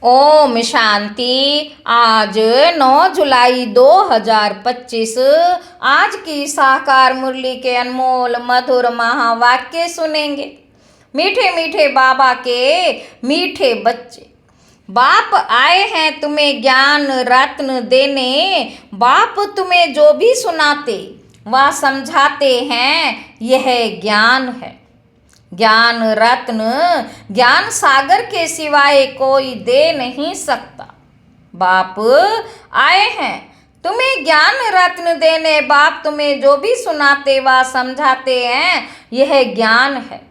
ओम शांति। आज 9 जुलाई 2025। आज की साकार मुरली के अनमोल मधुर महावाक्य सुनेंगे। मीठे मीठे बाबा के मीठे बच्चे, बाप आए हैं तुम्हें ज्ञान रत्न देने। बाप तुम्हें जो भी सुनाते वह समझाते हैं, यह ज्ञान है। ज्ञान रत्न ज्ञान सागर के सिवाय कोई दे नहीं सकता। बाप आए हैं तुम्हें ज्ञान रत्न देने। बाप तुम्हें जो भी सुनाते व समझाते हैं, यह ज्ञान है।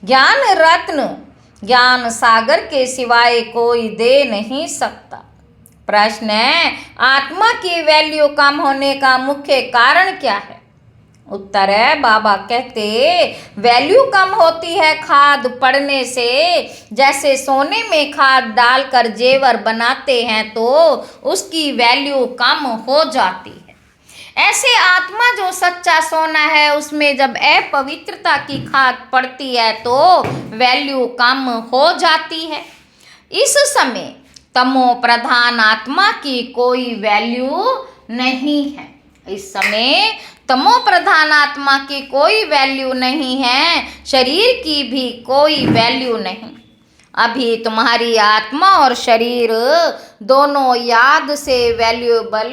ज्ञान रत्न ज्ञान सागर के सिवाय कोई दे नहीं सकता। प्रश्न है, आत्मा की वैल्यू कम होने का मुख्य कारण क्या है? उत्तर है, बाबा कहते वैल्यू कम होती है खाद पड़ने से। जैसे सोने में खाद डालकर जेवर बनाते हैं तो उसकी वैल्यू कम हो जाती है। ऐसे आत्मा जो सच्चा सोना है, उसमें जब अपवित्रता की खाद पड़ती है तो वैल्यू कम हो जाती है। इस समय तमो प्रधान आत्मा की कोई वैल्यू नहीं है। इस समय तमो प्रधान आत्मा की कोई वैल्यू नहीं है, शरीर की भी कोई वैल्यू नहीं। अभी तुम्हारी आत्मा और शरीर दोनों याद से वैल्यूएबल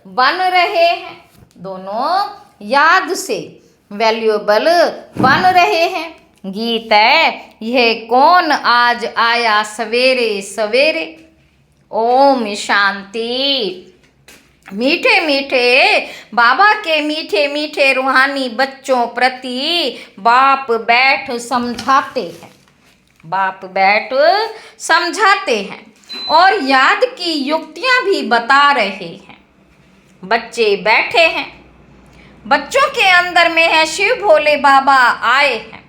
बन रहे हैं। दोनों याद से वैल्यूएबल बन रहे हैं। गीत है, यह कौन आज आया सवेरे सवेरे। ओम शांति। मीठे मीठे बाबा के मीठे मीठे रूहानी बच्चों प्रति बाप बैठ समझाते हैं। बाप बैठ समझाते हैं और याद की युक्तियां भी बता रहे हैं। बच्चे बैठे हैं। बच्चों के अंदर में है शिव भोले बाबा आए हैं।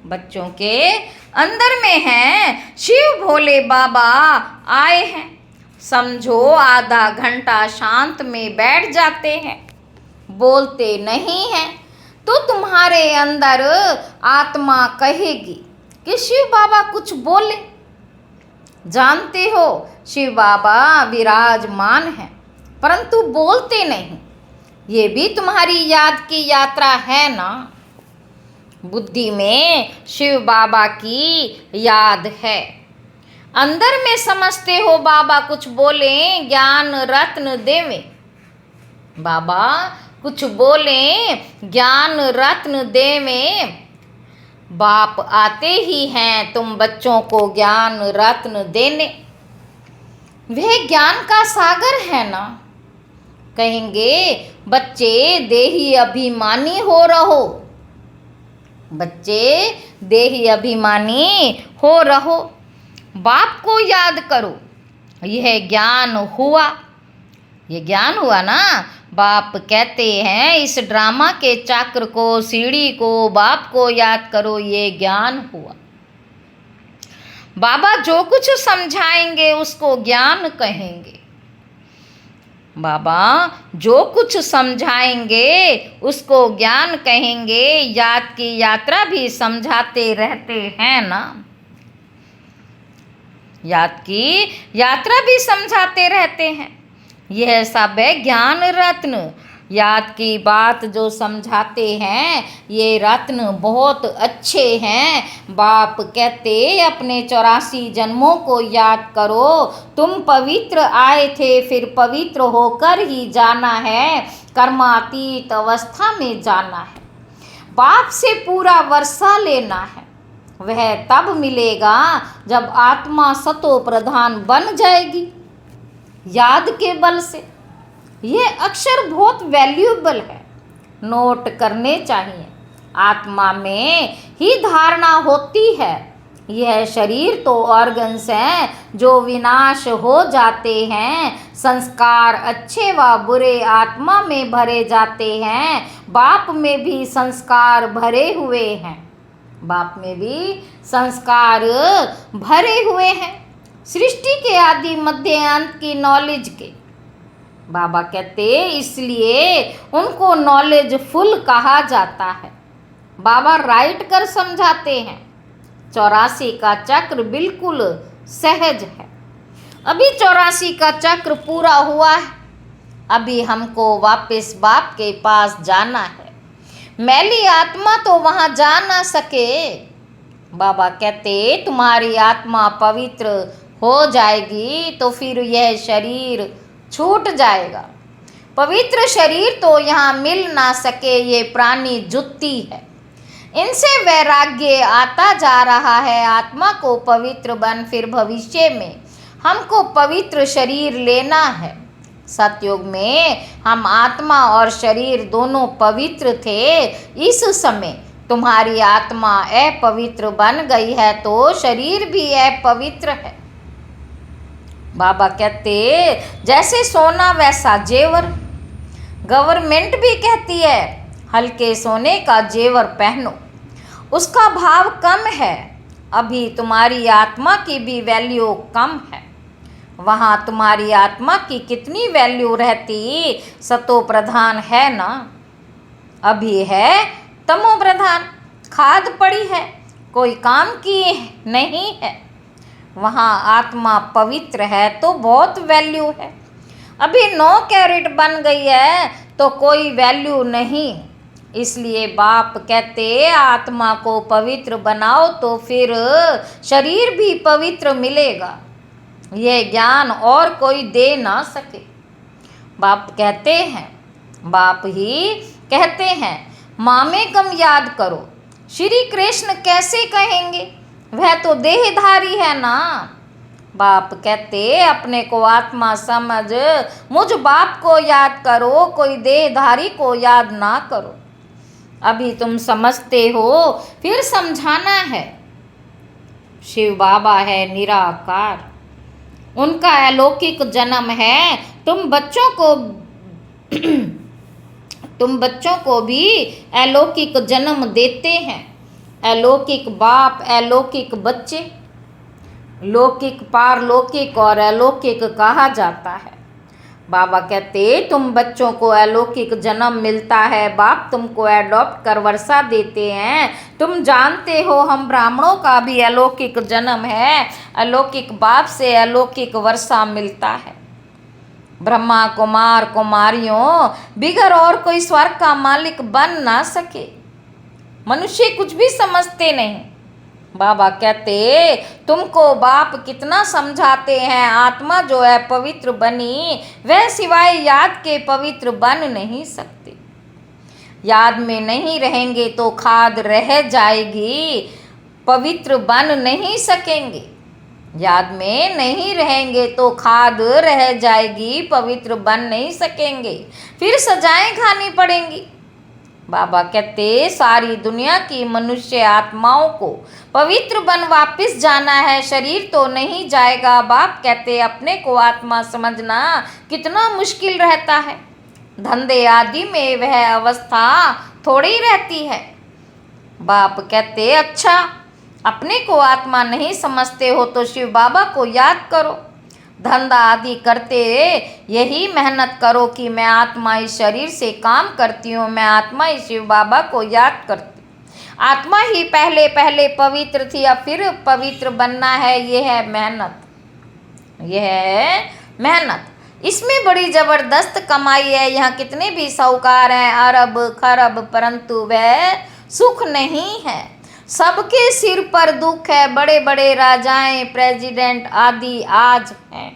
बच्चों के अंदर में है शिव भोले बाबा आए हैं। समझो आधा घंटा शांत में बैठ जाते हैं, बोलते नहीं हैं, तो तुम्हारे अंदर आत्मा कहेगी कि शिव बाबा कुछ बोले। जानते हो शिव बाबा विराजमान हैं, परंतु बोलते नहीं। ये भी तुम्हारी याद की यात्रा है ना। बुद्धि में शिव बाबा की याद है। अंदर में समझते हो बाबा कुछ बोले, ज्ञान रत्न देवे। बाबा कुछ बोले, ज्ञान रत्न देवे। बाप आते ही हैं तुम बच्चों को ज्ञान रत्न देने। वह ज्ञान का सागर है ना। कहेंगे बच्चे देही अभिमानी हो रहो। बच्चे देही अभिमानी हो रहो। बाप को याद करो। यह ज्ञान हुआ। ये ज्ञान हुआ ना। बाप कहते हैं इस ड्रामा के चक्र को, सीढ़ी को, बाप को याद करो, ये ज्ञान हुआ। बाबा जो कुछ समझाएंगे उसको ज्ञान कहेंगे। बाबा जो कुछ समझाएंगे उसको ज्ञान कहेंगे। याद की यात्रा भी समझाते रहते हैं ना। याद की यात्रा भी समझाते रहते हैं। यह सब है ज्ञान रत्न। याद की बात जो समझाते हैं, ये रत्न बहुत अच्छे हैं। बाप कहते अपने 84 जन्मों को याद करो। तुम पवित्र आए थे, फिर पवित्र होकर ही जाना है। कर्मातीत अवस्था में जाना है। बाप से पूरा वर्षा लेना है। वह तब मिलेगा जब आत्मा सतो प्रधान बन जाएगी, याद के बल से। ये अक्षर बहुत वैल्यूएबल है, नोट करने चाहिए। आत्मा में ही धारणा होती है। यह शरीर तो ऑर्गन्स हैं जो विनाश हो जाते हैं। संस्कार अच्छे व बुरे आत्मा में भरे जाते हैं। बाप में भी संस्कार भरे हुए हैं। बाप में भी संस्कार भरे हुए हैं। सृष्टि के आदि मध्य अंत की नॉलेज के। बाबा कहते इसलिए उनको नॉलेज फुल कहा जाता है। बाबा राइट कर समझाते हैं। 84 का चक्र बिल्कुल सहज है। अभी 84 का चक्र पूरा हुआ है। अभी हमको वापस बाप के पास जाना है। मैली आत्मा तो वहाँ जा ना सके। बाबा कहते तुम्हारी आत्मा पवित्र हो जाएगी तो फिर यह शरीर छूट जाएगा। पवित्र शरीर तो यहाँ मिल ना सके, ये प्राणी जुत्ती है। इनसे वैराग्य आता जा रहा है। आत्मा को पवित्र बन, फिर भविष्य में हमको पवित्र शरीर लेना है। सतयुग में हम आत्मा और शरीर दोनों पवित्र थे। इस समय तुम्हारी आत्मा अपवित्र बन गई है तो शरीर भी अपवित्र है। बाबा कहते जैसे सोना वैसा जेवर। गवर्नमेंट भी कहती है हल्के सोने का जेवर पहनो, उसका भाव कम है। अभी तुम्हारी आत्मा की भी वैल्यू कम है। वहाँ तुम्हारी आत्मा की कितनी वैल्यू रहती। सतो प्रधान है ना, अभी है तमो प्रधान। खाद पड़ी है, कोई काम की नहीं है। वहाँ आत्मा पवित्र है तो बहुत वैल्यू है। अभी 9 कैरेट बन गई है तो कोई वैल्यू नहीं। इसलिए बाप कहते आत्मा को पवित्र बनाओ तो फिर शरीर भी पवित्र मिलेगा। यह ज्ञान और कोई दे ना सके। बाप कहते हैं, बाप ही कहते हैं मामे कम याद करो। श्री कृष्ण कैसे कहेंगे, वह तो देहधारी है ना। बाप कहते अपने को आत्मा समझ, मुझ बाप को याद करो, कोई देहधारी को याद ना करो। अभी तुम समझते हो, फिर समझाना है। शिव बाबा है निराकार, उनका अलौकिक जन्म है। तुम बच्चों को भी अलौकिक जन्म देते हैं। अलौकिक बाप, अलौकिक बच्चे, लौकिक पारलौकिक और अलौकिक कहा जाता है। बाबा कहते तुम बच्चों को अलौकिक जन्म मिलता है। बाप तुमको एडॉप्ट कर वर्षा देते हैं। तुम जानते हो हम ब्राह्मणों का भी अलौकिक जन्म है। अलौकिक बाप से अलौकिक वर्षा मिलता है। ब्रह्मा कुमार कुमारियों बिगर और कोई स्वर्ग का मालिक बन ना सके। मनुष्य कुछ भी समझते नहीं। बाबा कहते तुमको बाप कितना समझाते हैं। आत्मा जो है पवित्र बनी, वह सिवाय याद के पवित्र बन नहीं सकती। याद में नहीं रहेंगे तो खाद रह जाएगी, पवित्र बन नहीं सकेंगे। याद में नहीं रहेंगे तो खाद रह जाएगी, पवित्र बन नहीं सकेंगे, फिर सजाएं खानी पड़ेंगी। बाबा कहते सारी दुनिया की मनुष्य आत्माओं को पवित्र बन वापस जाना है, शरीर तो नहीं जाएगा। बाप कहते अपने को आत्मा समझना कितना मुश्किल रहता है। धंधे आदि में वह अवस्था थोड़ी रहती है। बाप कहते अच्छा अपने को आत्मा नहीं समझते हो तो शिव बाबा को याद करो। धंधा आदि करते यही मेहनत करो कि मैं आत्मा इस शरीर से काम करती हूँ, मैं आत्मा इस शिव बाबा को याद करती। आत्मा ही पहले पहले पवित्र थी, अब फिर पवित्र बनना है। यह है मेहनत, यह है मेहनत। इसमें बड़ी ज़बरदस्त कमाई है। यहाँ कितने भी साहूकार हैं, अरब खरब, परंतु वह सुख नहीं है। सबके सिर पर दुख है। बड़े बड़े राजाएं, प्रेसिडेंट आदि आज हैं,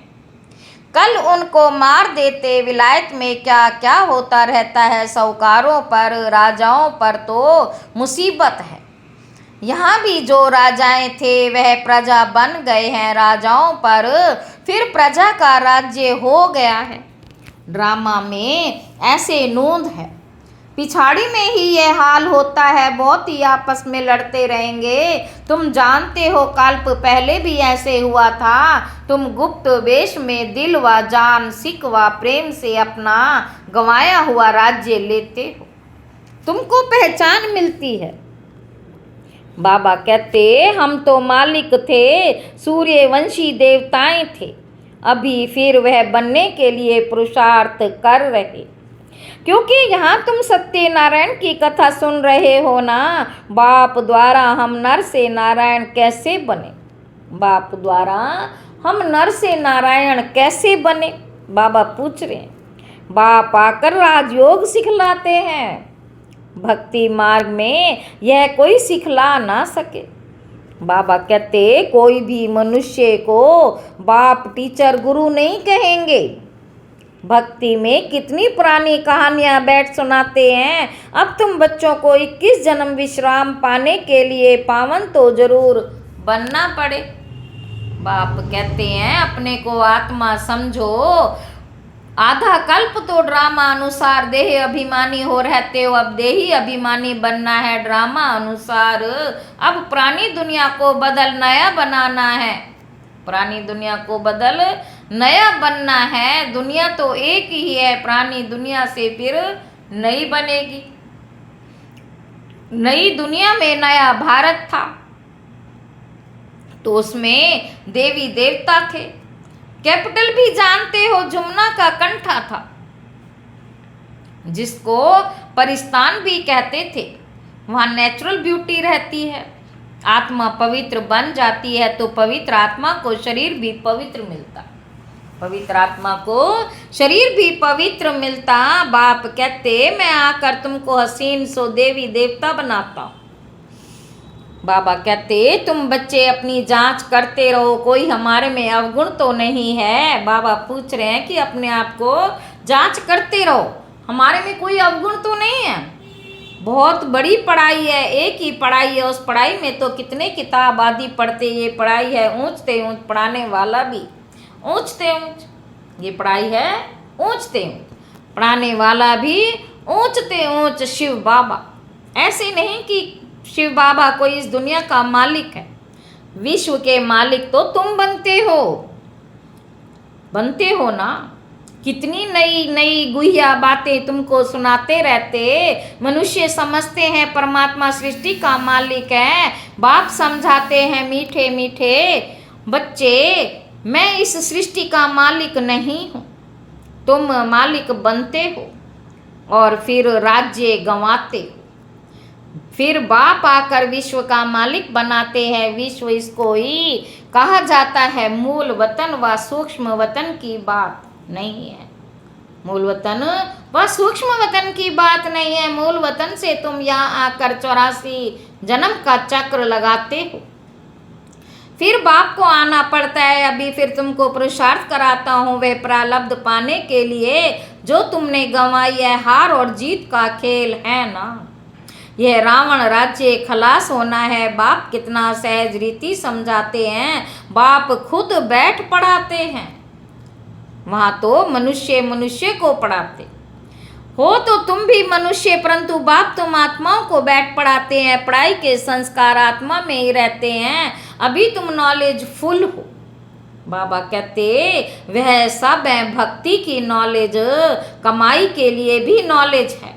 कल उनको मार देते। विलायत में क्या क्या होता रहता है। साहूकारों पर, राजाओं पर तो मुसीबत है। यहाँ भी जो राजाएं थे वह प्रजा बन गए हैं राजाओं पर, फिर प्रजा का राज्य हो गया है। ड्रामा में ऐसे नूंद है, पिछाड़ी में ही यह हाल होता है। बहुत ही आपस में लड़ते रहेंगे। तुम जानते हो कल्प पहले भी ऐसे हुआ था। तुम गुप्त वेश में दिल व जान, सिक व प्रेम से अपना गंवाया हुआ राज्य लेते हो, तुमको पहचान मिलती है। बाबा कहते हम तो मालिक थे, सूर्यवंशी देवताएं थे। अभी फिर वह बनने के लिए पुरुषार्थ कर रहे, क्योंकि यहाँ तुम सत्यनारायण की कथा सुन रहे हो ना। बाप द्वारा हम नर से नारायण कैसे बने, बाप द्वारा हम नर से नारायण कैसे बने? बाबा पूछ रहे हैं। बाप आकर राजयोग सिखलाते हैं। भक्ति मार्ग में यह कोई सिखला ना सके। बाबा कहते कोई भी मनुष्य को बाप टीचर गुरु नहीं कहेंगे। भक्ति में कितनी पुरानी कहानियां बैठ सुनाते हैं। अब तुम बच्चों को 21 जन्म विश्राम पाने के लिए पावन तो जरूर बनना पड़े। बाप कहते हैं अपने को आत्मा समझो। आधा कल्प तो ड्रामा अनुसार देह अभिमानी हो रहते हो, अब देही अभिमानी बनना है ड्रामा अनुसार। अब पुरानी दुनिया को बदल नया बनाना है। पुरानी दुनिया को बदल नया बनना है। दुनिया तो एक ही है, पुरानी दुनिया से फिर नई बनेगी। नई दुनिया में नया भारत था तो उसमें देवी देवता थे। कैपिटल भी जानते हो जमुना का कंठा था, जिसको परिस्तान भी कहते थे। वहाँ नेचुरल ब्यूटी रहती है। आत्मा पवित्र बन जाती है तो पवित्र आत्मा को शरीर भी पवित्र मिलता। पवित्र आत्मा को शरीर भी पवित्र मिलता। बाप कहते मैं आकर तुमको हसीन सो देवी देवता बनाता हूँ। बाबा कहते तुम बच्चे अपनी जांच करते रहो, कोई हमारे में अवगुण तो नहीं है। बाबा पूछ रहे हैं कि अपने आप को जांच करते रहो, हमारे में कोई अवगुण तो नहीं है। बहुत बड़ी पढ़ाई है, एक ही पढ़ाई है। उस पढ़ाई में तो कितने किताब आदि पढ़ते। ये पढ़ाई है ऊंचते ऊंच, पढ़ाने वाला भी ऊंचते ऊंच। ये पढ़ाई है ऊंचते ऊंच, पढ़ाने वाला भी ऊंचते ऊंच शिव बाबा। ऐसे नहीं कि शिव बाबा कोई इस दुनिया का मालिक है। विश्व के मालिक तो तुम बनते हो ना। कितनी नई नई गुहिया बातें तुमको सुनाते रहते। मनुष्य समझते हैं परमात्मा सृष्टि का मालिक है। बाप समझाते हैं मीठे मीठे बच्चे मैं इस सृष्टि का मालिक नहीं हूँ। तुम मालिक बनते हो और फिर राज्य गंवाते हो। फिर बाप आकर विश्व का मालिक बनाते हैं। विश्व इसको ही कहा जाता है। मूल वतन व सूक्ष्म वतन की बात नहीं है। मूल वतन व सूक्ष्म वतन की बात नहीं है। मूल वतन से तुम यहाँ आकर 84 जन्म का चक्र लगाते हो। फिर बाप को आना पड़ता है। अभी फिर तुमको पुरुषार्थ कराता हूँ वह प्रारब्ध पाने के लिए जो तुमने गंवाई है। हार और जीत का खेल है ना। यह रावण राज्य खलास होना है। बाप कितना सहज रीति समझाते हैं। बाप खुद बैठ पढ़ाते हैं। वहाँ तो मनुष्य को पढ़ाते हो तो तुम भी मनुष्य, परंतु बाप तुम आत्माओं को बैठ पढ़ाते हैं। पढ़ाई के संस्कार आत्मा में ही रहते हैं। अभी तुम नॉलेज फुल हो। बाबा कहते वह सब है भक्ति की नॉलेज। कमाई के लिए भी नॉलेज है,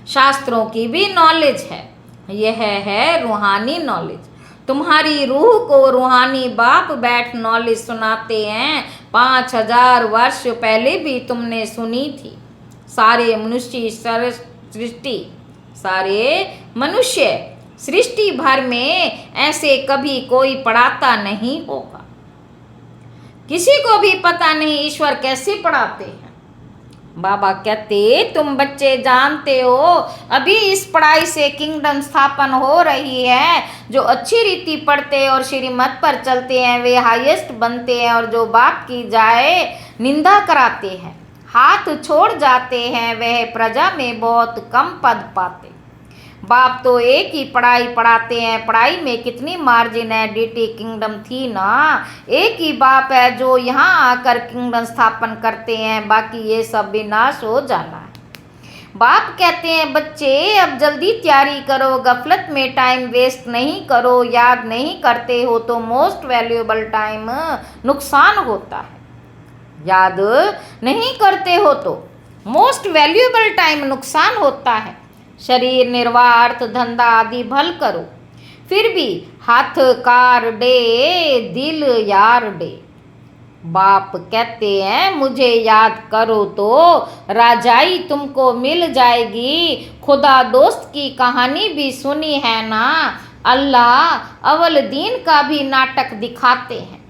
शास्त्रों की भी नॉलेज है। यह है रूहानी नॉलेज। तुम्हारी रूह को रूहानी बाप बैठ नॉलेज सुनाते हैं। 5000 वर्ष पहले भी तुमने सुनी थी। सारे मनुष्य सृष्टि भर में ऐसे कभी कोई पढ़ाता नहीं होगा। किसी को भी पता नहीं ईश्वर कैसे पढ़ाते हैं। बाबा कहते तुम बच्चे जानते हो अभी इस पढ़ाई से किंगडम स्थापन हो रही है। जो अच्छी रीति पढ़ते और श्रीमत पर चलते हैं वे हाईएस्ट बनते हैं, और जो बाप की जाए निंदा कराते हैं, हाथ छोड़ जाते हैं, वह प्रजा में बहुत कम पद पाते। बाप तो एक ही पढ़ाई पढ़ाते हैं। पढ़ाई में कितनी मार्जिन है। डीटी किंगडम थी ना। एक ही बाप है जो यहाँ आकर किंगडम स्थापन करते हैं, बाकी ये सब विनाश हो जाना है। बाप कहते हैं बच्चे अब जल्दी तैयारी करो, गफलत में टाइम वेस्ट नहीं करो। याद नहीं करते हो तो मोस्ट वैल्यूएबल टाइम नुकसान होता है। याद नहीं करते हो तो मोस्ट वैल्यूएबल टाइम नुकसान होता है। शरीर निर्वाह अर्थ धंधा आदि भल करो, फिर भी हाथ कार डे दिल यार डे। बाप कहते हैं मुझे याद करो तो राजाई तुमको मिल जाएगी। खुदा दोस्त की कहानी भी सुनी है ना। अल्लाह अवल दीन का भी नाटक दिखाते हैं।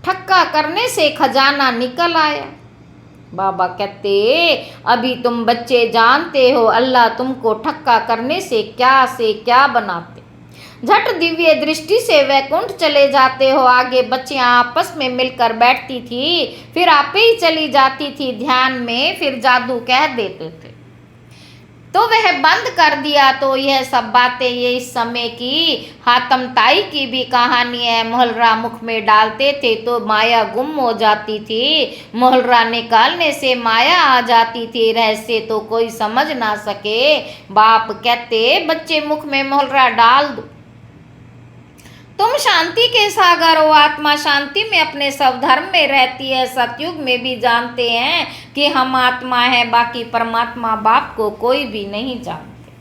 ठक्का करने से खजाना निकल आया। बाबा कहते अभी तुम बच्चे जानते हो अल्लाह तुमको ठक्का करने से क्या बनाते। झट दिव्य दृष्टि से वैकुंठ चले जाते हो। आगे बच्चियां आपस में मिलकर बैठती थी, फिर आपे ही चली जाती थी ध्यान में, फिर जादू कह देते थे तो वह बंद कर दिया। तो यह सब बातें ये इस समय की हातम ताई की भी कहानी है। मोहलरा मुख में डालते थे तो माया गुम हो जाती थी, मोहलरा निकालने से माया आ जाती थी। रहस्य तो कोई समझ ना सके। बाप कहते बच्चे मुख में मोहलरा डाल दो, तुम शांति के सागर हो। आत्मा शांति में अपने सब धर्म में रहती है। सतयुग में भी जानते हैं कि हम आत्मा हैं, बाकी परमात्मा बाप को कोई भी नहीं जानते।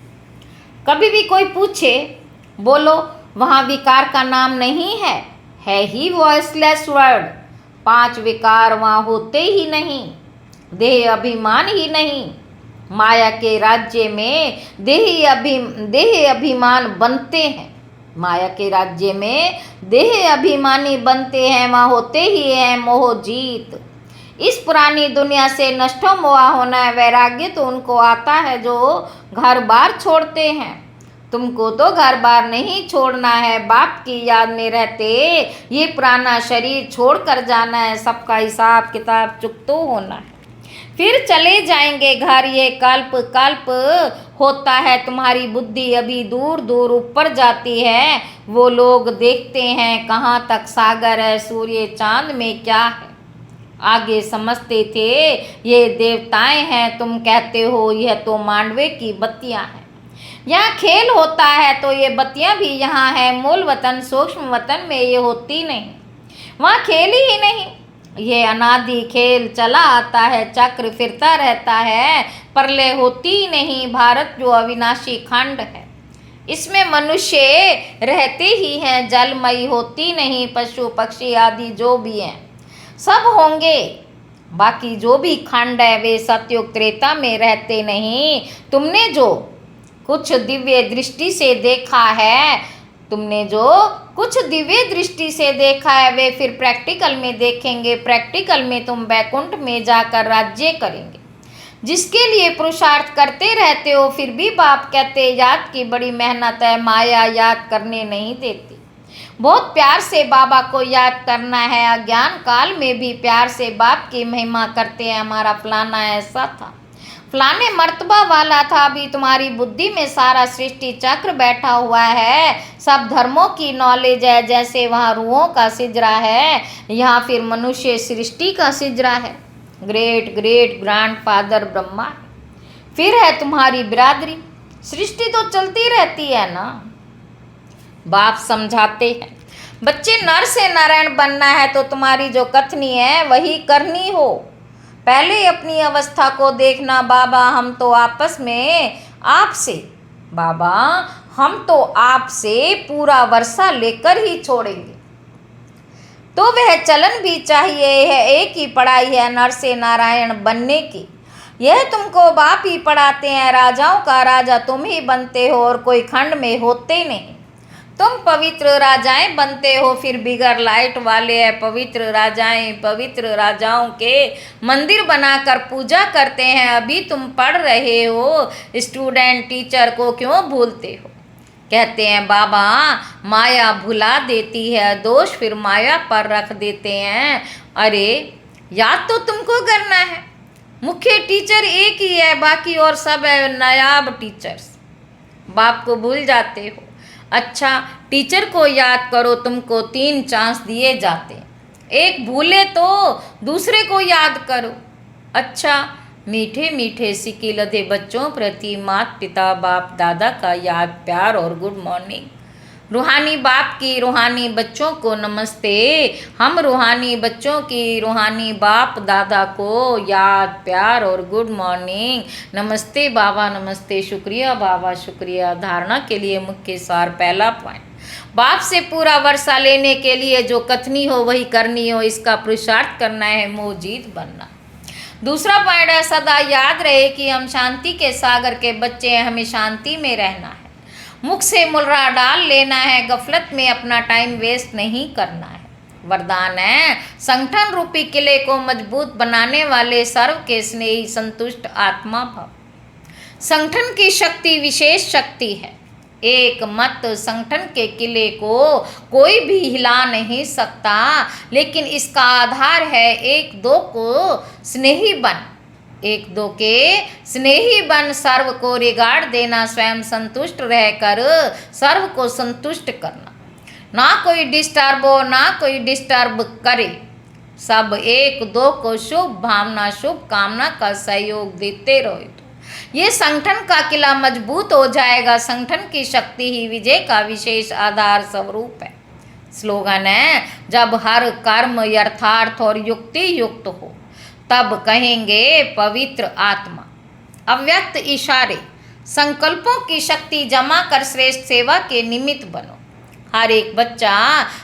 कभी भी कोई पूछे बोलो वहाँ विकार का नाम नहीं है ही वॉइसलेस वर्ड। 5 विकार वहाँ होते ही नहीं, देह अभिमान ही नहीं। माया के राज्य में देह अभिमान बनते हैं। माया के राज्य में देह अभिमानी बनते हैं, वहाँ होते ही है मोह जीत। इस पुरानी दुनिया से नष्टो मोहा होना है। वैराग्य तो उनको आता है जो घर बार छोड़ते हैं। तुमको तो घर बार नहीं छोड़ना है, बाप की याद में रहते ये पुराना शरीर छोड़ कर जाना है। सबका हिसाब किताब चुकतो होना है, फिर चले जाएंगे घर। ये कल्प कल्प होता है, तुम्हारी बुद्धि अभी दूर दूर ऊपर जाती है। वो लोग देखते हैं कहाँ तक सागर है, सूर्य चांद में क्या है। आगे समझते थे ये देवताएं हैं, तुम कहते हो यह तो मांडवे की बत्तियां हैं। यहाँ खेल होता है तो ये बत्तियां भी यहाँ है। मूल वतन सूक्ष्म वतन में ये होती नहीं, वहाँ खेल ही नहीं। ये अनादि खेल चला आता है, चक्र फिरता रहता है, प्रलय होती ही नहीं। भारत जो अविनाशी खंड है, इसमें मनुष्य रहते ही हैं, जलमयी होती नहीं। पशु पक्षी आदि जो भी हैं सब होंगे, बाकी जो भी खंड है वे सतयुग त्रेता में रहते नहीं। तुमने जो कुछ दिव्य दृष्टि से देखा है, तुमने जो कुछ दिव्य दृष्टि से देखा है वे फिर प्रैक्टिकल में देखेंगे। प्रैक्टिकल में तुम वैकुंठ में जाकर राज्य करेंगे, जिसके लिए पुरुषार्थ करते रहते हो। फिर भी बाप कहते याद की बड़ी मेहनत है, माया याद करने नहीं देती। बहुत प्यार से बाबा को याद करना है। अज्ञान काल में भी प्यार से बाप की महिमा करते हैं। हमारा फलाना ऐसा था, फलाने मर्तबा वाला था। अभी तुम्हारी बुद्धि में सारा सृष्टि चक्र बैठा हुआ है, सब धर्मों की नॉलेज है। जैसे वहाँ रूहों का सिजरा है, यहाँ फिर मनुष्य सृष्टि का सिजरा है। ग्रेट ग्रेट ग्रैंडफादर ब्रह्मा, फिर है तुम्हारी बिरादरी। सृष्टि तो चलती रहती है ना। बाप समझाते हैं बच्चे नर से नारायण बनना है तो तुम्हारी जो कथनी है वही करनी हो। पहले अपनी अवस्था को देखना। बाबा हम तो आपस में आपसे, बाबा हम तो आपसे पूरा वर्षा लेकर ही छोड़ेंगे। तो वह चलन भी चाहिए है। एक ही पढ़ाई है नर से नारायण बनने की, यह तुमको बाप ही पढ़ाते हैं। राजाओं का राजा तुम ही बनते हो और कोई खंड में होते नहीं। तुम पवित्र राजाएं बनते हो, फिर बिगर लाइट वाले हैं पवित्र राजाएं। पवित्र राजाओं के मंदिर बनाकर पूजा करते हैं। अभी तुम पढ़ रहे हो, स्टूडेंट टीचर को क्यों भूलते हो। कहते हैं बाबा माया भुला देती है, दोष फिर माया पर रख देते हैं। अरे याद तो तुमको करना है। मुख्य टीचर एक ही है, बाकी और सब है नायाब टीचर्स। बाप को भूल जाते हो। अच्छा टीचर को याद करो, तुमको 3 चांस दिए जाते। एक भूले तो दूसरे को याद करो। अच्छा मीठे मीठे सिक्के लदे बच्चों प्रति माता पिता बाप दादा का याद प्यार और गुड मॉर्निंग। रूहानी बाप की रूहानी बच्चों को नमस्ते। हम रूहानी बच्चों की रूहानी बाप दादा को याद प्यार और गुड मॉर्निंग। नमस्ते बाबा नमस्ते, शुक्रिया बाबा शुक्रिया। धारणा के लिए मुख्य सार पहला पॉइंट, बाप से पूरा वर्षा लेने के लिए जो कथनी हो वही करनी हो, इसका पुरुषार्थ करना है, मोहजीत बनना। दूसरा पॉइंट है सदा याद रहे कि हम शांति के सागर के बच्चे हैं, हमें शांति में रहना है। मुख से मुर्रा डाल लेना है, गफलत में अपना टाइम वेस्ट नहीं करना है। वरदान है, संगठन रूपी किले को मजबूत बनाने वाले सर्व के स्नेही संतुष्ट आत्मा भव। संगठन की शक्ति विशेष शक्ति है। एक मत संगठन के किले को कोई भी हिला नहीं सकता, लेकिन इसका आधार है एक दो को स्नेही बन। एक दो के स्नेही बन सर्व को रिगाड़ देना, स्वयं संतुष्ट रहकर सर्व को संतुष्ट करना। ना कोई डिस्टर्ब हो, ना कोई डिस्टर्ब करे, सब एक दो को शुभ भावना शुभ कामना का सहयोग देते रहो, तो ये संगठन का किला मजबूत हो जाएगा। संगठन की शक्ति ही विजय का विशेष आधार स्वरूप है। स्लोगन है, जब हर कर्म यथार्थ और युक्ति युक्त हो तब कहेंगे पवित्र आत्मा। अव्यक्त इशारे, संकल्पों की शक्ति जमा कर श्रेष्ठ सेवा के निमित्त बनो। हर एक बच्चा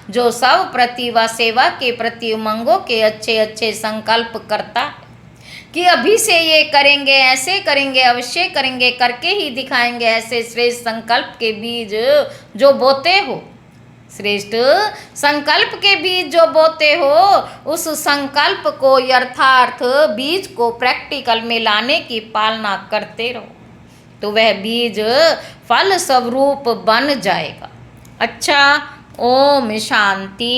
जो सब प्रति व सेवा के प्रति उमंगों के अच्छे अच्छे संकल्प करता है कि अभी से ये करेंगे, ऐसे करेंगे, अवश्य करेंगे, करके ही दिखाएंगे, ऐसे श्रेष्ठ संकल्प के बीज जो बोते हो, श्रेष्ठ संकल्प के बीज जो बोते हो, उस संकल्प को यथार्थ बीज को प्रैक्टिकल में लाने की पालना करते रहो, तो वह बीज फल स्वरूप बन जाएगा। अच्छा, ओम शांति।